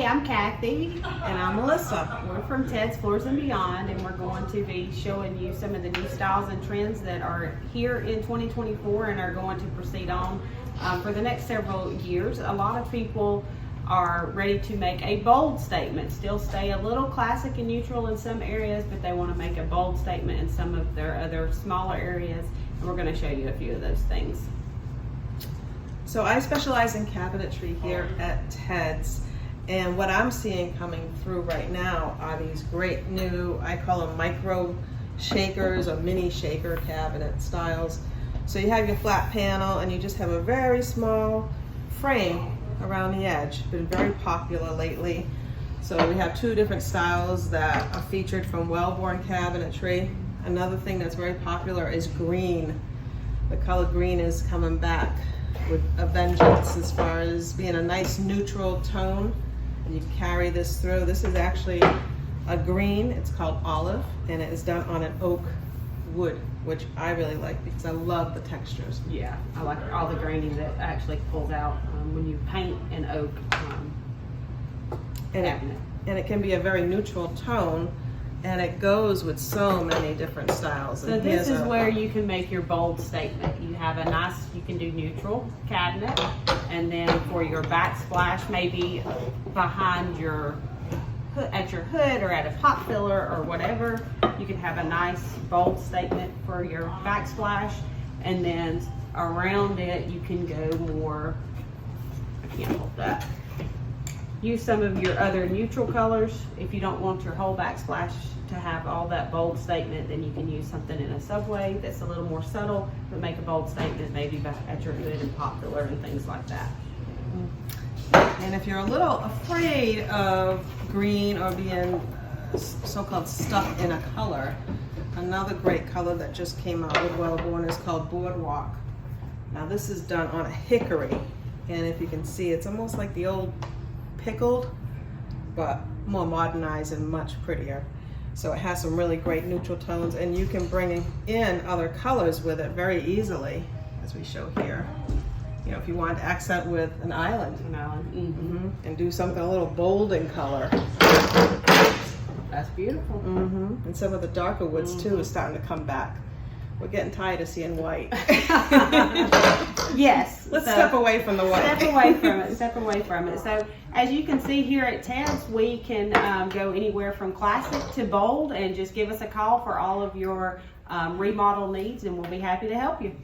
Hey, I'm Kathy. And I'm Melissa. We're from Ted's Floors and Beyond, and we're going to be showing you some of the new styles and trends that are here in 2024 and are going to proceed on for the next several years. A lot of people are ready to make a bold statement, still stay a little classic and neutral in some areas, but they want to make a bold statement in some of their other smaller areas, and we're going to show you a few of those things. So I specialize in cabinetry here at Ted's, and what I'm seeing coming through right now are these great new, I call them micro shakers or mini shaker cabinet styles. So you have your flat panel and you just have a very small frame around the edge. Been very popular lately. So we have two different styles that are featured from Wellborn Cabinetry. Another thing that's very popular is green. The color green is coming back with a vengeance as far as being a nice neutral tone. And you carry this through. This is actually a green. It's called olive, and it is done on an oak wood, which I really like because I love the textures. Yeah, I like all the graining that actually pulls out when you paint an oak cabinet. And it can be a very neutral tone, and it goes with so many different styles. So this is where you can make your bold statement. You have a nice, you can do neutral cabinet, and then for your backsplash, maybe behind your at your hood or at a pot filler or whatever, you can have a nice bold statement for your backsplash, and then around it you can go more, I can't hold that. Use some of your other neutral colors. If you don't want your whole backsplash to have all that bold statement, then you can use something in a subway that's a little more subtle, but make a bold statement maybe back at your hood and pot filler and things like that. And if you're a little afraid of green or being so-called stuck in a color, another great color that just came out with Wellborn is called Boardwalk. Now this is done on a hickory, and if you can see, it's almost like the old pickled, but more modernized and much prettier. So it has some really great neutral tones, and you can bring in other colors with it very easily, as we show here. You know, if you wanted to accent with an island, and do something a little bold in color. That's beautiful. And some of the darker woods too is starting to come back. We're getting tired of seeing white. Yes. Let's step away from the white. Step away from it. Step away from it. So as you can see here at Ted's, we can go anywhere from classic to bold, and just give us a call for all of your remodel needs, and we'll be happy to help you.